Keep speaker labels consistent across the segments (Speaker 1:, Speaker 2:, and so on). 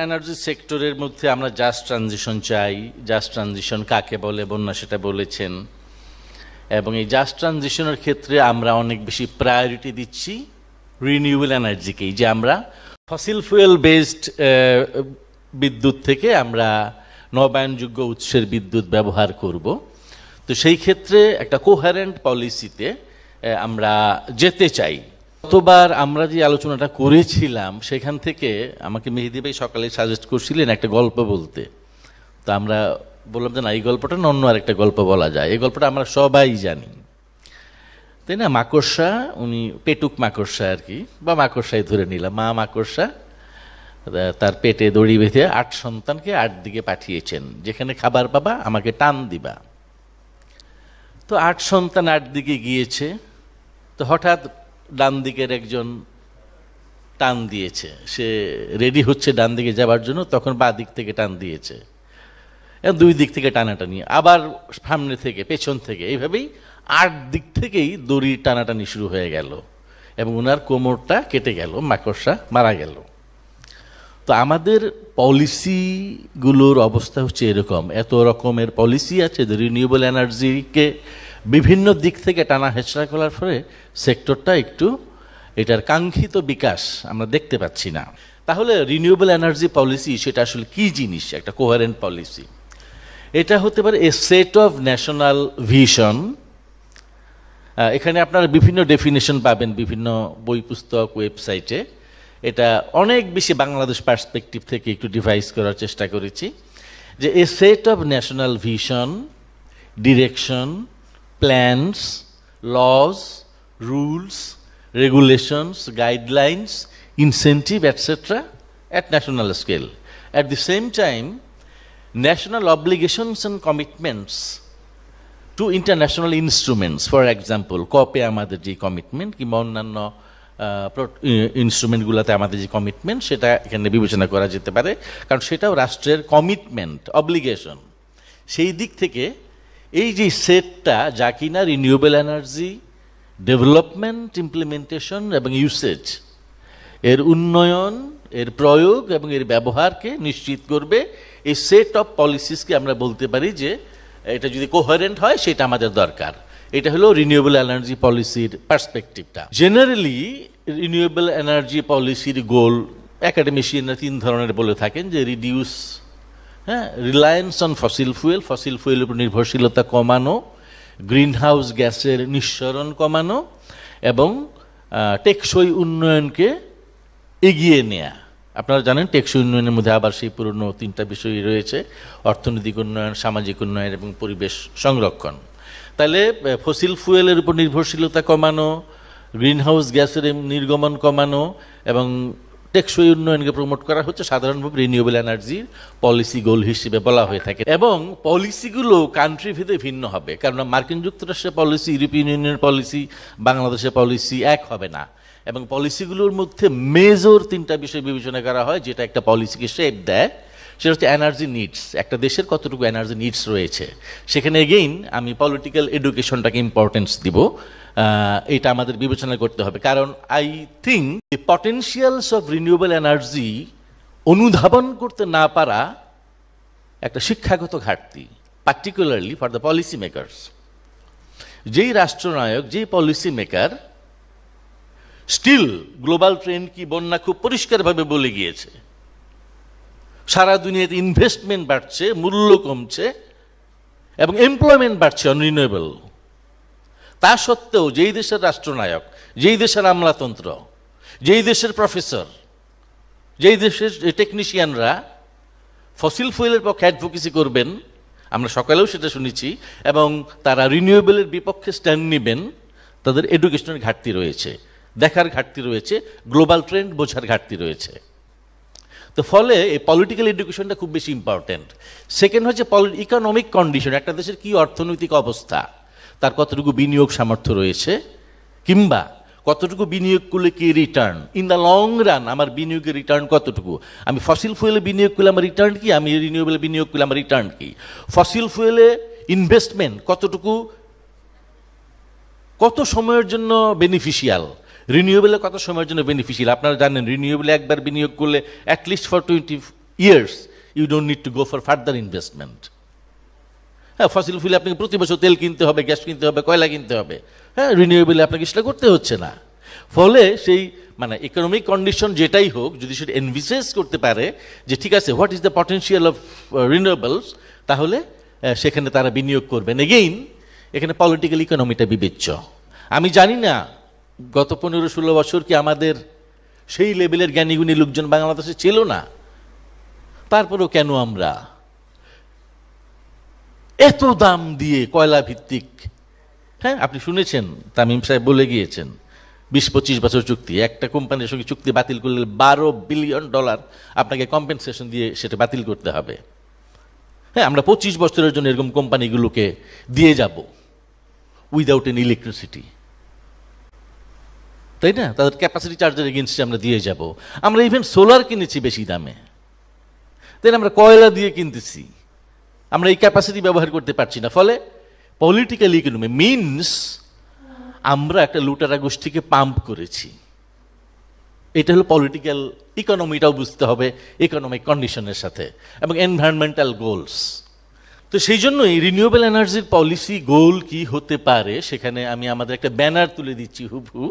Speaker 1: Energy সেক্টরের মধ্যে আমরা জাস্ট ট্রানজিশন চাই। জাস্ট ট্রানজিশন কাকে বলে বন্যা সেটা বলেছেন, এবং এই জাস্ট ট্রানজিশনের ক্ষেত্রে আমরা অনেক বেশি প্রায়োরিটি দিচ্ছি রিনিউয়েবল এনার্জিকেই, যে আমরা ফসিল ফুয়েল বেসড বিদ্যুৎ থেকে আমরা নবায়নযোগ্য উৎসের বিদ্যুৎ ব্যবহার করব। তো সেই ক্ষেত্রে একটা কোহারেন্ট পলিসিতে আমরা যেতে চাই। গতবার আমরা যে আলোচনাটা করেছিলাম সেখান থেকে আমাকে মেহেদী ভাই সকালে সাজেস্ট করছিলেন একটা গল্প বলতে। তো আমরা বললাম যে না, এই গল্পটা না অন্য আরেকটা গল্প বলা যায়। এই গল্পটা আমরা সবাই জানি, তাই না? মাকড়সা, উনি পেটুক মাকড়সা আর কি, বা মাকড়সাই ধরে নিলাম, মা মাকড়সা তার পেটে দড়ি বেঁধে 8 সন্তানকে 8 দিকে পাঠিয়েছেন, যেখানে খাবার পাবা আমাকে টান দিবা। তো 8 সন্তান 8 দিকে গিয়েছে। তো হঠাৎ ডান দিকের একজন টান দিয়েছে, সে রেডি হচ্ছে ডান দিকে যাবার জন্য, তখন বাঁ দিক থেকে টান দিয়েছে। 2 দিক থেকে টানাটানি, আবার সামনে থেকে পেছন থেকে, এইভাবেই 8 দিক থেকেই দড়ি টানাটানি শুরু হয়ে গেল এবং ওনার কোমরটা কেটে গেল, মাকড়সা মারা গেল। তো আমাদের পলিসিগুলোর অবস্থা হচ্ছে এরকম। এত রকমের পলিসি আছে যে রিনিউয়েবল এনার্জিকে বিভিন্ন দিক থেকে টানা হেঁচড়া করার ফলে সেক্টরটা একটু এটার কাঙ্ক্ষিত বিকাশ আমরা দেখতে পাচ্ছি না। তাহলে রিনিউয়েবল এনার্জি পলিসি সেটা আসলে কি জিনিস? একটা কোহারেন্ট পলিসি এটা হতে পারে এ সেট অফ ন্যাশনাল ভিশন। এখানে আপনারা বিভিন্ন ডেফিনেশন পাবেন বিভিন্ন বই পুস্তক ওয়েবসাইটে। এটা অনেক বেশি বাংলাদেশ পার্সপেক্টিভ থেকে একটু ডিভাইস করার চেষ্টা করেছি, যে a set of national vision, direction, plans, laws, rules, regulations, guidelines, incentive, etc. at national scale. At the same time, national obligations and commitments to international instruments, for example, COP এ আমাদের যে commitment কিংবা অন্যান্য ইনস্ট্রুমেন্টগুলোতে আমাদের যে commitment সেটা এখানে বিবেচনা করা যেতে পারে, কারণ সেটাও রাষ্ট্রের কমিটমেন্ট, অব্লিগেশন। সেই দিক থেকে এই যে সেটটা, যা কিনা রিনিউয়েবল এনার্জি ডেভেলপমেন্ট, ইমপ্লিমেন্টেশন এবং ইউসেজ, এর উন্নয়ন, এর প্রয়োগ এবং এর ব্যবহারকে নিশ্চিত করবে, এই সেট অফ পলিসিসকে আমরা বলতে পারি যে এটা যদি কোহারেন্ট হয় সেটা আমাদের দরকার। এটা হলো রিনিউয়েবল এনার্জি পলিসির পার্সপেক্টিভটা। জেনারেলি রিনিউয়েবল এনার্জি পলিসির গোল একাডেমিশিয়ানরা 3 ধরনের বলে থাকেন, যে reduce reliance on fossil fuel, fossil ফুয়েলের উপর নির্ভরশীলতা কমানো, গ্রিনহাউস গ্যাসের নিঃসরণ কমানো এবং টেকসই উন্নয়নকে এগিয়ে নেয়া। আপনারা জানেন টেকসই উন্নয়নের মধ্যে আবার সেই পুরনো 3টা বিষয় রয়েছে: অর্থনৈতিক উন্নয়ন, সামাজিক উন্নয়ন এবং পরিবেশ সংরক্ষণ। তাহলে ফসিল ফুয়েলের উপর নির্ভরশীলতা কমানো, গ্রিনহাউস গ্যাসের নির্গমন কমানো এবং টেকসই উন্নয়নকে প্রমোট করা হচ্ছে সাধারণভাবে রিনিউয়েবল এনার্জির পলিসি গোল হিসেবে বলা হয়ে থাকে। এবং পলিসিগুলো কান্ট্রি ভেদে ভিন্ন হবে, কারণ মার্কিন যুক্তরাষ্ট্রের পলিসি, ইউরোপিয়ান ইউনিয়নের পলিসি, বাংলাদেশের পলিসি এক হবে না। এবং পলিসিগুলোর মধ্যে মেজর 3টা বিষয় বিবেচনা করা হয় যেটা একটা পলিসিকে শেপ দেয়। সেটা হচ্ছে এনার্জি নিডস, একটা দেশের কতটুকু এনার্জি নিডস রয়েছে। সেখানে এগেইন আমি পলিটিক্যাল এডুকেশনটাকে ইম্পর্টেন্স দিব, এটা আমাদের বিবেচনা করতে হবে। কারণ I think the potentials of renewable energy অনুধাবন করতে না পারা একটা শিক্ষাগত ঘাটতি, particularly for the policy makers. যেই রাষ্ট্রনায়ক, যেই policy maker still global trend কি বন্যা খুব পরিষ্কারভাবে বলে গিয়েছে, সারা দুনিয়াতে ইনভেস্টমেন্ট বাড়ছে, মূল্য কমছে এবং এমপ্লয়মেন্ট বাড়ছে অন রিনিউয়েবল। তা সত্ত্বেও যেই দেশের রাষ্ট্রনায়ক, যেই দেশের আমলাতন্ত্র, যেই দেশের প্রফেসর, যেই দেশের টেকনিশিয়ানরা ফসিল ফুয়েলের পক্ষে অ্যাডভোকেসি করবেন, আমরা সকালেও সেটা শুনেছি, এবং তারা রিনিউয়েবলের বিপক্ষে স্ট্যান্ড নেবেন, তাদের এডুকেশনের ঘাটতি রয়েছে, দেখার ঘাটতি রয়েছে, গ্লোবাল ট্রেন্ড বোঝার ঘাটতি রয়েছে। তো ফলে এই পলিটিক্যাল এডুকেশনটা খুব বেশি ইম্পর্টেন্ট। সেকেন্ড হচ্ছে ইকোনমিক কন্ডিশন, একটা দেশের কি অর্থনৈতিক অবস্থা, তার কতটুকু বিনিয়োগ সামর্থ্য রয়েছে, কিংবা কতটুকু বিনিয়োগ করলে কি return in the long run, আমার বিনিয়োগের রিটার্ন কতটুকু, আমি ফসিল ফুয়েলে বিনিয়োগ করলে আমার রিটার্ন কি, আমি রিনিউয়েবলে বিনিয়োগ করলে আমার রিটার্ন কি, ফসিল ফুয়েলে ইনভেস্টমেন্ট কতটুকু কত সময়ের জন্য বেনিফিশিয়াল, রিনিউয়েবলে কত সময়ের জন্য বেনিফিশিয়াল। আপনারা জানেন রিনিউয়েবলে একবার বিনিয়োগ করলে at least for 20 years you don't need to go for further investment. হ্যাঁ, ফসিল ফুলে আপনাকে প্রতি বছর তেল কিনতে হবে, গ্যাস কিনতে হবে, কয়লা কিনতে হবে। হ্যাঁ, রিনিউয়েবলে আপনাকে সেটা করতে হচ্ছে না। ফলে সেই মানে ইকোনমিক কন্ডিশন যেটাই হোক, যদি সেটা এনভিসেস করতে পারে যে ঠিক আছে what is the potential of renewables, তাহলে সেখানে তারা বিনিয়োগ করবেন। এগেইন এখানে পলিটিক্যাল ইকোনমিটা বিবেচ্য। আমি জানি না গত 15-16 বছর কি আমাদের সেই লেভেলের জ্ঞানীগুণী লোকজন বাংলাদেশে ছিল না, তারপরেও কেন আমরা এত দাম দিয়ে কয়লা ভিত্তিক, হ্যাঁ আপনি শুনেছেন তামিম সাহেব বলে গিয়েছেন 20-25 বছর চুক্তি, একটা কোম্পানির সঙ্গে চুক্তি বাতিল করলে $12 বিলিয়ন আপনাকে কম্পেনসেশন দিয়ে সেটা বাতিল করতে হবে। হ্যাঁ, আমরা 25 বছরের জন্য এরকম কোম্পানিগুলোকে দিয়ে যাব উইদাউট এন ইলেকট্রিসিটি, তাই না? তাদের ক্যাপাসিটি চার্জের এগেনস্টে আমরা দিয়ে যাব। আমরা ইভেন সোলার কিনেছি বেশি দামে, তাই না? আমরা কয়লা দিয়ে কিনতেছি, আমরা এই ক্যাপাসিটি ব্যবহার করতে পারছি না। ফলে পলিটিক্যাল ইকোনমি মিনস আমরা একটা লুটারা গোষ্ঠীকে পাম্প করেছি। এটা হলো পলিটিক্যাল ইকোনমিটাও বুঝতে হবে ইকোনমিক কন্ডিশনের সাথে, এবং এনভায়রনমেন্টাল গোলস। তো সেই জন্যই রিনিউয়েবল এনার্জির পলিসি গোল কি হতে পারে, সেখানে আমি আমাদের একটা ব্যানার তুলে দিচ্ছি হুবহু।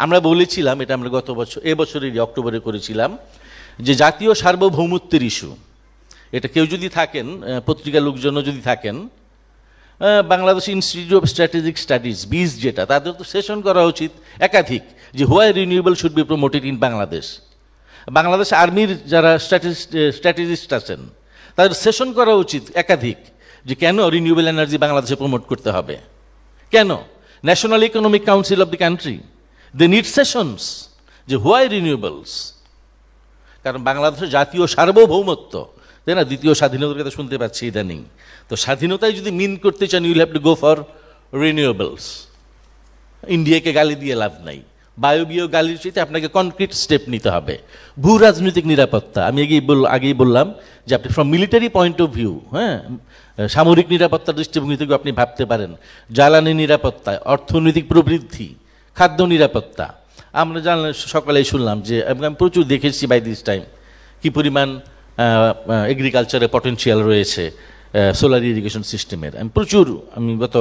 Speaker 1: আমরা বলেছিলাম, এটা আমরা গত বছর এবছরেরই অক্টোবরে করেছিলাম, যে জাতীয় সার্বভৌমত্বের ইস্যু, এটা কেউ যদি থাকেন, পত্রিকার লোকজনও যদি থাকেন, Bangladesh institute of strategic studies BIS যেটা, তাদের তো সেশন করা উচিত একাধিক, যে why renewable should be promoted in Bangladesh. Bangladesh আর্মির যারা স্ট্র্যাটেজিস্ট আছেন তাদের সেশন করা উচিত একাধিক, যে কেন রিনিউয়েবল এনার্জি বাংলাদেশে প্রমোট করতে হবে, কেন। National Economic Council of the country, they need sessions, যে হোয়াই রিনিউয়েবলস। কারণ বাংলাদেশের জাতীয় সার্বভৌমত্ব, তাই না, দ্বিতীয় স্বাধীনতার কথা শুনতে পাচ্ছি ইদানিং। তো স্বাধীনতায় যদি মিন করতে চান, you'll have to go for renewables. ইন্ডিয়াকে গালি দিয়ে লাভ নাই, বায়বীয় গালির চাইতে আপনাকে কনক্রিট স্টেপ নিতে হবে। ভূ রাজনৈতিক নিরাপত্তা, আমি আগেই বললাম যে আপনি from military point of view, হ্যাঁ, সামরিক নিরাপত্তার দৃষ্টিভঙ্গি থেকে আপনি ভাবতে পারেন, জ্বালানি নিরাপত্তা, অর্থনৈতিক প্রবৃদ্ধি, খাদ্য নিরাপত্তা। আমরা জানলাম, সকালেই শুনলাম যে, এবং আমি প্রচুর দেখেছি বাই দিস টাইম কি পরিমাণ এগ্রিকালচারে পটেনশিয়াল রয়েছে সোলার ইরিগেশন সিস্টেমের। আমি গত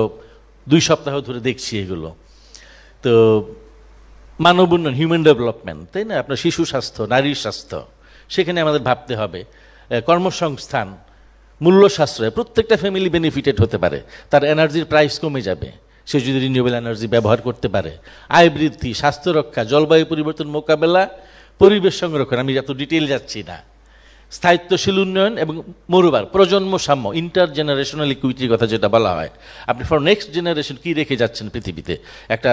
Speaker 1: 2 সপ্তাহ ধরে দেখছি এগুলো। তো মানব উন্নয়ন, হিউম্যান ডেভেলপমেন্ট, তাই না, আপনার শিশু স্বাস্থ্য, নারীর স্বাস্থ্য, সেখানে আমাদের ভাবতে হবে। কর্মসংস্থান, মূল্য সাশ্রয়, প্রত্যেকটা ফ্যামিলি বেনিফিটেড হতে পারে, তার এনার্জির প্রাইস কমে যাবে সে যদি রিনিউয়েবল এনার্জি ব্যবহার করতে পারে। আয় বৃদ্ধি, স্বাস্থ্য রক্ষা, জলবায়ু পরিবর্তন মোকাবেলা, পরিবেশ সংরক্ষণ, আমি এত ডিটেইল যাচ্ছি না, স্থায়িত্বশীল উন্নয়ন, এবং মোরওভার প্রজন্ম সাম্য, ইন্টার জেনারেশনাল ইকুইটির কথা যেটা বলা হয়। আপনি ফর নেক্সট জেনারেশন কি রেখে যাচ্ছেন পৃথিবীতে, একটা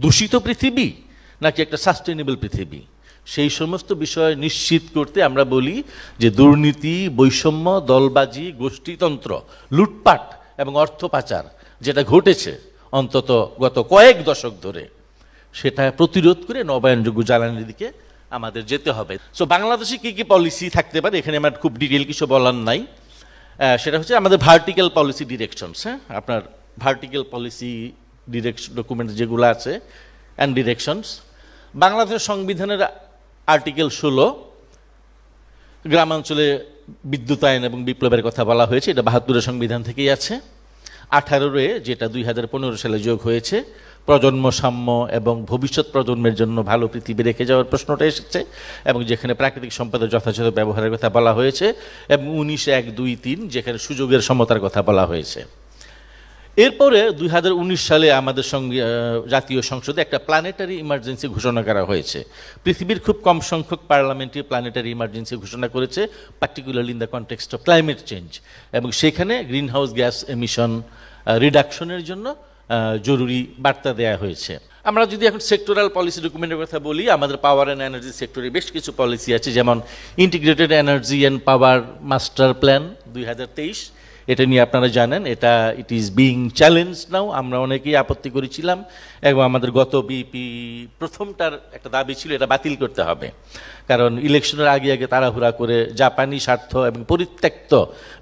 Speaker 1: দূষিত পৃথিবী নাকি একটা সাস্টেনেবল পৃথিবী, সেই সমস্ত বিষয় নিশ্চিত করতে আমরা বলি যে দুর্নীতি, বৈষম্য, দলবাজি, গোষ্ঠীতন্ত্র, লুটপাট এবং অর্থ পাচার যেটা ঘটেছে অন্তত গত কয়েক দশক ধরে, সেটা প্রতিরোধ করে নবায়নযোগ্য জ্বালানির দিকে আমাদের যেতে হবে। সো বাংলাদেশে কি কি পলিসি থাকতে পারে, এখানে আমার খুব ডিটেল কিছু বলার নাই। সেটা হচ্ছে আমাদের ভার্টিক্যাল পলিসি ডিরেকশনস। হ্যাঁ, আপনার ভার্টিক্যাল পলিসি ডিরেকশন ডকুমেন্ট যেগুলো আছে অ্যান্ড ডিরেকশনস, বাংলাদেশের সংবিধানের আর্টিকেল 16 গ্রামাঞ্চলে বিদ্যুতায়ন এবং বিপ্লবের কথা বলা হয়েছে, এটা 72 সংবিধান থেকেই আছে। 18 যেটা 2015 সালে যোগ হয়েছে, প্রজন্ম সাম্য এবং ভবিষ্যৎ প্রজন্মের জন্য ভালো পৃথিবী রেখে যাওয়ার প্রশ্নটা এসেছে, এবং যেখানে প্রাকৃতিক সম্পদের যথাযথ ব্যবহারের কথা বলা হয়েছে, এবং 19(1)(2)(3) যেখানে সুযোগের সমতার কথা বলা হয়েছে। এরপরে 2019 সালে আমাদের জাতীয় সংসদে একটা প্ল্যানেটারি ইমার্জেন্সি ঘোষণা করা হয়েছে। পৃথিবীর খুব কম সংখ্যক পার্লামেন্টে প্ল্যানেটারি ইমার্জেন্সি ঘোষণা করেছে, particularly in the context of climate change, এবং সেখানে গ্রিন হাউস গ্যাস এমিশন রিডাকশনের জন্য জরুরি বার্তা দেয়া হয়েছে। আমরা যদি এখন সেক্টরাল পলিসি ডকুমেন্টের কথা বলি, আমাদের পাওয়ার অ্যান্ড এনার্জি সেক্টরে বেশ কিছু পলিসি আছে, যেমন integrated energy and power master plan 2023, এটা নিয়ে আপনারা জানেন, এটা ইট ইজ বিং চ্যালেঞ্জ নাও। আমরা অনেকেই আপত্তি করেছিলাম এবং আমাদের গত বিপি প্রথমটার একটা দাবি ছিল এটা বাতিল করতে হবে, কারণ ইলেকশনের আগে আগে তাড়াহুড়া করে জাপানি স্বার্থ এবং পরিত্যক্ত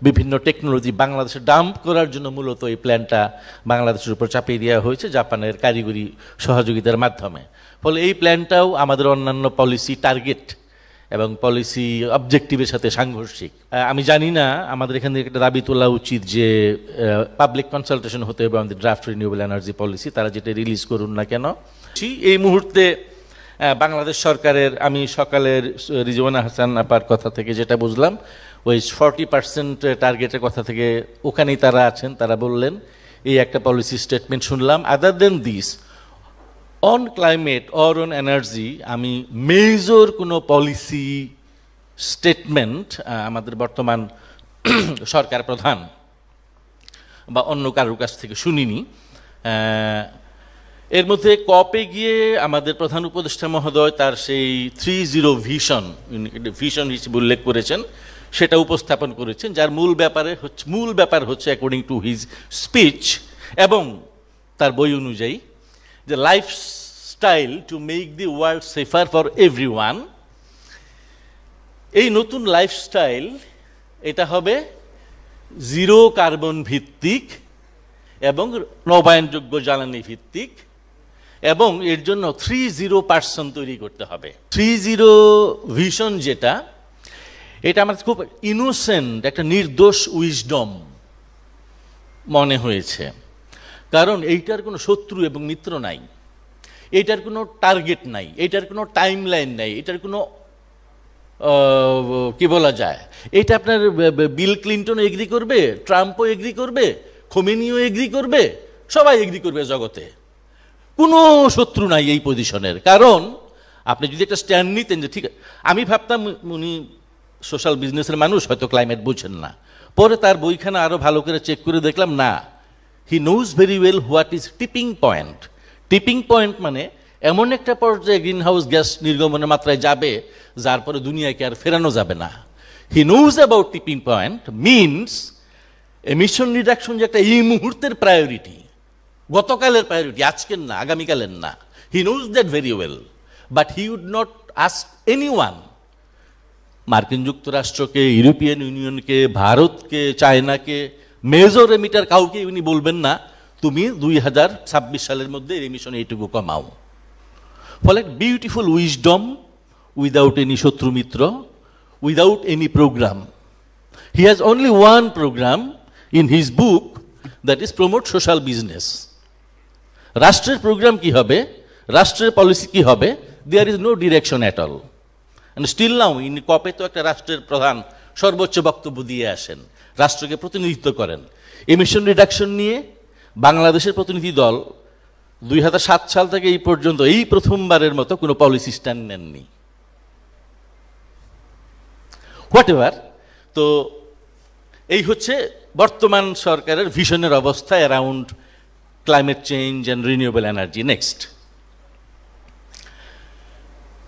Speaker 1: বিভিন্ন টেকনোলজি বাংলাদেশে ডাম্প করার জন্য মূলত এই প্ল্যানটা বাংলাদেশের উপর চাপিয়ে দেওয়া হয়েছে জাপানের কারিগরি সহযোগিতার মাধ্যমে। ফলে এই প্ল্যানটাও আমাদের অন্যান্য পলিসি টার্গেট এবং পলিসি অবজেক্টিভের সাথে সাংঘর্ষিক। আমি জানি না, আমাদের এখান থেকে একটা দাবি তোলা উচিত যে পাবলিক কনসালটেশন হতে হবে আমাদের ড্রাফট রিনিউয়েবল এনার্জি পলিসি, তারা যেটা রিলিজ করুন না কেন। এই মুহূর্তে বাংলাদেশ সরকারের, আমি সকালের রিজওয়ানা হাসান আপার কথা থেকে যেটা বুঝলাম, ওই 40% টার্গেটের কথা থেকে ওখানেই তারা আছেন। তারা বললেন এই একটা পলিসি স্টেটমেন্ট শুনলাম। Other than this, on climate or on energy আমি মেজর কোনো পলিসি স্টেটমেন্ট আমাদের বর্তমান সরকার প্রধান বা অন্য কারোর কাছ থেকে শুনিনি। এর মধ্যে কপে গিয়ে আমাদের প্রধান উপদেষ্টা মহোদয় তার সেই 30 ভিশন হিসেবে উল্লেখ করেছেন, সেটা উপস্থাপন করেছেন, যার মূল ব্যাপার হচ্ছে অ্যাকর্ডিং টু হিজ স্পিচ এবং তার বই অনুযায়ী যে lifestyle to make the world safer for everyone. এই নতুন লাইফস্টাইল এটা হবে জিরো কার্বন ভিত্তিক এবং নবায়নযোগ্য জ্বালানি ভিত্তিক, এবং এর জন্য 30% তৈরি করতে হবে। 30 ভিশন যেটা, এটা আমার খুব ইনোসেন্ট একটা নির্দোষ উইজডম মনে হয়েছে, কারণ এইটার কোনো শত্রু এবং মিত্র নাই, এইটার কোনো টার্গেট নাই, এইটার কোনো টাইম লাইন নাই, এটার কোনো কি বলা যায়, এটা আপনার বিল ক্লিন্টনও এগ্রি করবে, ট্রাম্পও এগ্রি করবে, খোমেনিও এগ্রি করবে, সবাই এগ্রি করবে জগতে। কোনো শত্রু নাই এই পজিশনের। কারণ আপনি যদি একটা স্ট্যান্ড নিতেন যে ঠিক, আমি ভাবতাম উনি সোশ্যাল বিজনেসের মানুষ, হয়তো ক্লাইমেট বুঝেন না। পরে তার বইখানা আরো ভালো করে চেক করে দেখলাম না, he nose very well what is tipping point. Tipping point মানে এমন একটা পর্যায়ে গ্রিন হাউস গ্যাস নির্গমনের মাত্রায় যাবে যার পরে দুনিয়াকে আর ফেরানো যাবে না। He nose about tipping point means emission reduction যে একটা এই মুহূর্তের প্রায়োরিটি, গতকালের প্রায়োরিটি, আজকের না, আগামীকালের না। He knows that very well, but he would not ask anyone, মার্কিন যুক্তরাষ্ট্রকে, ইউরোপিয়ান ইউনিয়নকে, ভারতকে, চায়নাকে, মেজর এমিটার কাউকে উনি বলবেন না তুমি 2026 সালের মধ্যে এমিশন এইটুকু কমাও। ফলে বিউটিফুল উইজডম উইদাউট এনি শত্রু মিত্র, without any programme. He has only one programme in his book, that is promote social business. রাষ্ট্রের প্রোগ্রাম কি হবে, রাষ্ট্রের পলিসি কি হবে, there is no direction at all. Still now in COP তো একটা রাষ্ট্রের প্রধান সর্বোচ্চ বক্তব্য দিয়ে আসেন, রাষ্ট্রকে প্রতিনিধিত্ব করেন। এমিশন রিডাকশন নিয়ে বাংলাদেশের প্রতিনিধি দল 2007 সাল থেকে এই পর্যন্ত এই প্রথমবারের মতো কোনো পলিসি স্ট্যান্ড নেননি। হোয়াট এভার, তো এই হচ্ছে বর্তমান সরকারের ভিশনের অবস্থা around climate change and renewable energy. Next,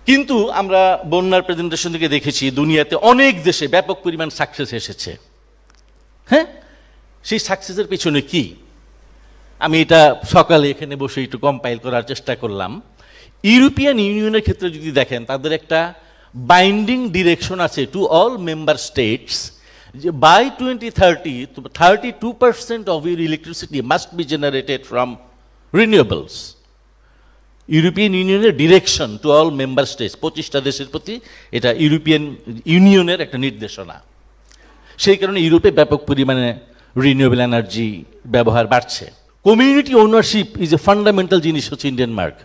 Speaker 1: কিন্তু আমরা বন্যার প্রেজেন্টেশন থেকে দেখেছি দুনিয়াতে অনেক দেশে ব্যাপক পরিমাণ সাকসেস এসেছে। হ্যাঁ, সেই সাকসেসের পিছনে কি, আমি এটা সকালে এখানে বসে একটু কম্পাইল করার চেষ্টা করলাম। ইউরোপিয়ান ইউনিয়নের ক্ষেত্রে যদি দেখেন, তাদের একটা বাইন্ডিং ডিরেকশন আছে টু অল মেম্বার স্টেটস যে by 2030 32% of your electricity must be generated from renewables. European ইউনিয়নের direction to all member states, 25টা দেশের প্রতি এটা ইউরোপিয়ান ইউনিয়নের একটা নির্দেশনা। সেই কারণে ইউরোপে ব্যাপক পরিমাণে রিনিউয়েবল এনার্জি ব্যবহার বাড়ছে। Community ownership is a fundamental জিনিস হচ্ছে ইন্ডিয়ান মার্ক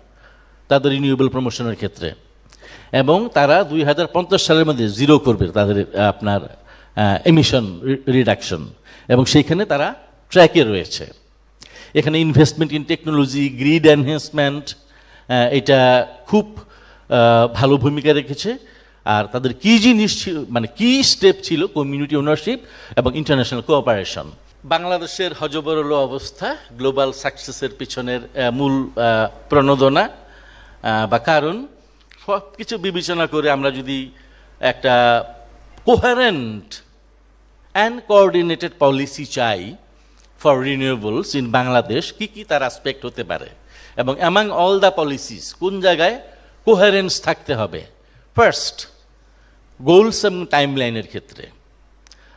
Speaker 1: তাদের রিনিউয়েবল প্রমোশনের ক্ষেত্রে, এবং তারা 2050 সালের মধ্যে জিরো করবে তাদের আপনার এমিশন রিডাকশন, এবং সেইখানে তারা ট্র্যাকে রয়েছে। এখানে investment in technology, grid enhancement, এটা খুব ভালো ভূমিকা রেখেছে। আর তাদের কি জিনিস ছিল, মানে কি স্টেপ ছিল, কমিউনিটি ওনারশিপ এবং ইন্টারন্যাশনাল কোঅপারেশন। বাংলাদেশের হযবরল অবস্থা গ্লোবাল সাকসেসের পিছনের মূল প্রণোদনা বা কারণ, সব কিছু বিবেচনা করে আমরা যদি একটা কোহারেন্ট অ্যান্ড কোঅর্ডিনেটেড পলিসি চাই ফর রিনিউয়েবলস ইন বাংলাদেশ, কি কি তার অ্যাসপেক্ট হতে পারে, এবং অ্যামাং অল দ্য পলিসিস কোন জায়গায় কোহেরেন্স থাকতে হবে। ফার্স্ট, গোলস এবং টাইমলাইনের ক্ষেত্রে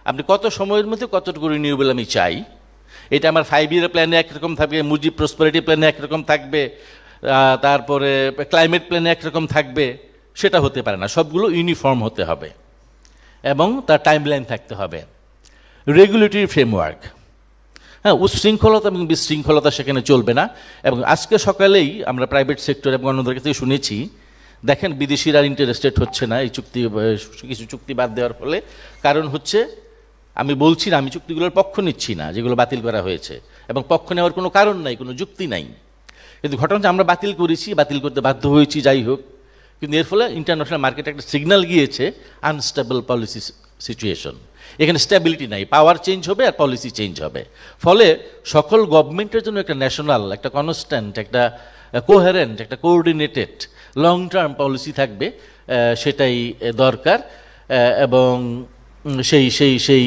Speaker 1: আপনি কত সময়ের মধ্যে কতটুকু রিনিউয়েবল আমি চাই, এটা আমার 5 ইয়ার প্ল্যানে একরকম থাকবে, মুজিব প্রসপারিটি প্ল্যানে একরকম থাকবে, তারপরে ক্লাইমেট প্ল্যানে একরকম থাকবে, সেটা হতে পারে না। সবগুলো ইউনিফর্ম হতে হবে এবং তার টাইমলাইন থাকতে হবে। রেগুলেটরি ফ্রেমওয়ার্ক, হ্যাঁ, উচ্ছৃঙ্খলতা এবং বিশৃঙ্খলতা সেখানে চলবে না। এবং আজকে সকালেই আমরা প্রাইভেট সেক্টর এবং অন্যদের কাছে শুনেছি, দেখেন বিদেশিরা ইন্টারেস্টেড হচ্ছে না এই চুক্তি, কিছু চুক্তি বাদ দেওয়ার ফলে। কারণ হচ্ছে, আমি বলছি না, আমি চুক্তিগুলোর পক্ষ নিচ্ছি না যেগুলো বাতিল করা হয়েছে, এবং পক্ষ নেওয়ার কোনো কারণ নাই, কোনো যুক্তি নাই। কিন্তু ঘটনা হচ্ছে আমরা বাতিল করেছি, বাতিল করতে বাধ্য হয়েছি, যাই হোক, কিন্তু এর ফলে ইন্টারন্যাশনাল মার্কেটে একটা সিগন্যাল গিয়েছে আনস্টেবল পলিসি সিচুয়েশন। এখানে স্ট্যাবিলিটি নাই, পাওয়ার চেঞ্জ হবে আর পলিসি চেঞ্জ হবে। ফলে সকল গভর্নমেন্টের জন্য একটা ন্যাশনাল, একটা কনস্ট্যান্ট, একটা কোহেরেন্ট, একটা কোঅর্ডিনেটেড লং টার্ম পলিসি থাকবে, সেটাই দরকার। এবং সেই সেই সেই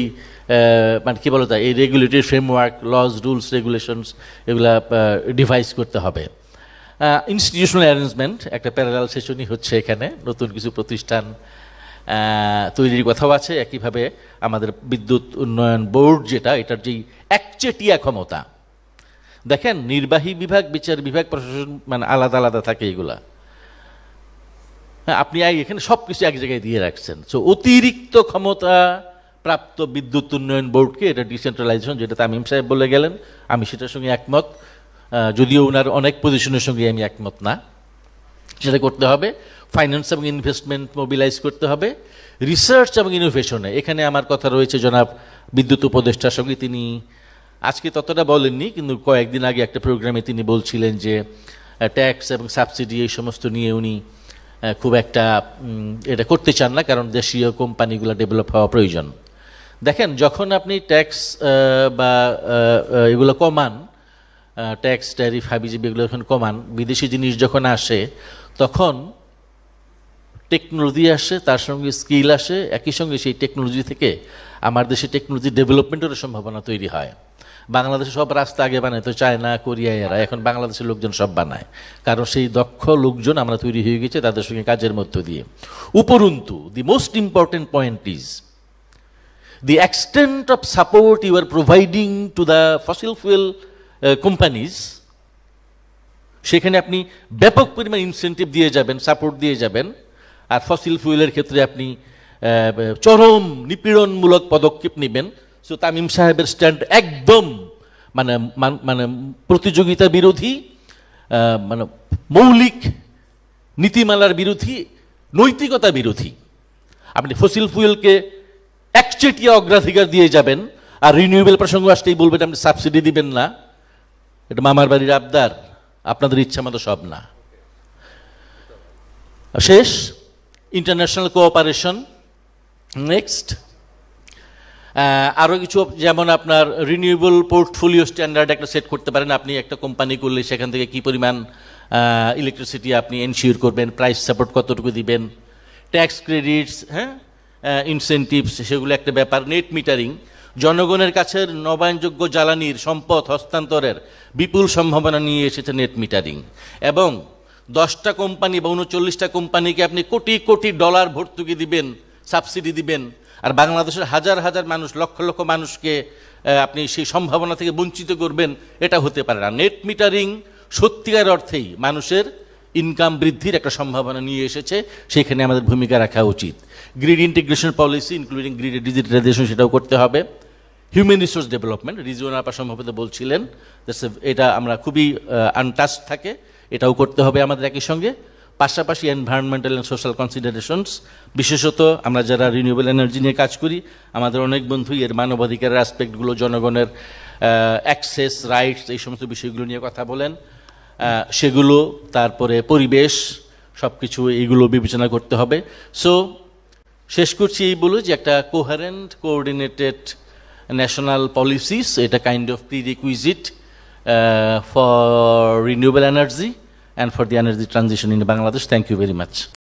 Speaker 1: মানে কী বলা যায়, এই regulatory framework, laws, rules, regulations, এগুলা ডিভাইস করতে হবে। ইনস্টিটিউশনাল অ্যারেঞ্জমেন্ট, একটা প্যারালাল সেশনই হচ্ছে এখানে, নতুন কিছু প্রতিষ্ঠান তৈরির কথাও আছে। একইভাবে আমাদের বিদ্যুৎ উন্নয়ন বোর্ড, যেটা এটার যেই একচেটিয়া ক্ষমতা, দেখেন নির্বাহী বিভাগ, বিচার বিভাগ, প্রশাসন মানে আলাদা আলাদা থাকে এগুলা। হ্যাঁ, আপনি এখানে সব কিছু এক জায়গায় দিয়ে রাখছেন। সো অতিরিক্ত ক্ষমতা প্রাপ্ত বিদ্যুৎ উন্নয়ন বোর্ডকে, এটা ডিসেন্ট্রালাইজেশন, যেটা তামিম সাহেব বলে গেলেন, আমি সেটার সঙ্গে একমত, যদিও ওনার অনেক পজিশনের সঙ্গে আমি একমত না। সেটা করতে হবে। ফাইন্যান্স এবং ইনভেস্টমেন্ট মোবিলাইজ করতে হবে। রিসার্চ এবং ইনোভেশনে এখানে আমার কথা রয়েছে জনাব বিদ্যুৎ উপদেষ্টার সঙ্গে। তিনি আজকে ততটা বলেননি, কিন্তু কয়েকদিন আগে একটা প্রোগ্রামে তিনি বলছিলেন যে ট্যাক্স এবং সাবসিডি এই সমস্ত নিয়ে উনি খুব একটা এটা করতে চান না, কারণ দেশীয় কোম্পানিগুলো ডেভেলপ হওয়া প্রয়োজন। দেখেন, যখন আপনি ট্যাক্স বা এগুলো কমান, ট্যাক্স, ট্যারিফ, হাবিজাবি এগুলো যখন কমান, বিদেশি জিনিস যখন আসে, তখন টেকনোলজি আসে, তার সঙ্গে স্কিল আসে, একই সঙ্গে সেই টেকনোলজি থেকে আমার দেশে টেকনোলজি ডেভেলপমেন্টেরও সম্ভাবনা তৈরি হয়। বাংলাদেশে সব রাস্তা আগে বানায় তো চায়না, কোরিয়া, এরা এখন বাংলাদেশের লোকজন সব বানায়, কারণ সেই দক্ষ লোকজন আমরা তৈরি হয়ে গেছে তাদের সঙ্গে কাজের মধ্য দিয়ে। উপরন্তু the most important point is the extent of support you are providing to the fossil fuel companies, সেখানে আপনি ব্যাপক পরিমাণ ইনসেন্টিভ দিয়ে যাবেন, সাপোর্ট দিয়ে যাবেন। আর ফসিল ফুয়েলের ক্ষেত্রে আপনি চরম নিপীড়নমূলক পদক্ষেপ নেবেন। সো তামিম সাহেবের স্ট্যান্ড একদম মানে মানে প্রতিযোগিতা বিরোধী, মানে মৌলিক নীতিমালার বিরোধী, নৈতিকতা বিরোধী। আপনি ফসিল ফুয়েলকে একচেটিয়া অগ্রাধিকার দিয়ে যাবেন, আর রিনিউয়েবল প্রসঙ্গ আসতেই বলবেন আপনি সাবসিডি দিবেন না। এটা মামার বাড়ির আবদার, আপনাদের ইচ্ছা মতো সব না। শেষ, ইন্টারন্যাশনাল কোঅপারেশন। নেক্সট, আরও কিছু, যেমন আপনার রিনিউয়েবল পোর্টফোলিও স্ট্যান্ডার্ড একটা সেট করতে পারেন। আপনি একটা কোম্পানি করলে সেখান থেকে কী পরিমাণ ইলেকট্রিসিটি আপনি এনশিওর করবেন, প্রাইস সাপোর্ট কতটুকু দিবেন, ট্যাক্স ক্রেডিটস, হ্যাঁ, ইনসেন্টিভস, সেগুলো একটা ব্যাপার। নেট মিটারিং, জনগণের কাছে নবায়নযোগ্য জ্বালানির সম্পদ হস্তান্তরের বিপুল সম্ভাবনা নিয়ে এসেছে নেট মিটারিং। এবং 10টা কোম্পানি বা 39টা কোম্পানিকে আপনি কোটি কোটি ডলার ভর্তুকি দিবেন, সাবসিডি দিবেন, আর বাংলাদেশের হাজার হাজার মানুষ, লক্ষ লক্ষ মানুষকে আপনি সেই সম্ভাবনা থেকে বঞ্চিত করবেন, এটা হতে পারে না। নেট মিটারিং সত্যিকার অর্থেই মানুষের ইনকাম বৃদ্ধির একটা সম্ভাবনা নিয়ে এসেছে, সেখানে আমাদের ভূমিকা রাখা উচিত। Grid integration policy including grid digitalization, সেটাও করতে হবে। হিউম্যান রিসোর্স ডেভেলপমেন্ট, রিজওয়ান আপা সম্ভবত বলছিলেন, এটা আমরা খুবই আনটাচড থাকে, এটাও করতে হবে আমাদের একই সঙ্গে। পাশাপাশি এনভায়রনমেন্টাল অ্যান্ড সোশ্যাল কনসিডারেশনস, বিশেষত আমরা যারা রিনিউয়েবল এনার্জি নিয়ে কাজ করি, আমাদের অনেক বন্ধুই এর মানবাধিকারের অ্যাসপেক্টগুলো, জনগণের অ্যাক্সেস, রাইটস, এই সমস্ত বিষয়গুলো নিয়ে কথা বলেন, সেগুলো, তারপরে পরিবেশ, সব কিছু এইগুলো বিবেচনা করতে হবে। সো শেষ করছি এই বলে যে একটা কোহারেন্ট, কোঅর্ডিনেটেড ন্যাশনাল পলিসিস, এটা kind of prerequisite for renewable energy and for the energy transition in Bangladesh. Thank you very much.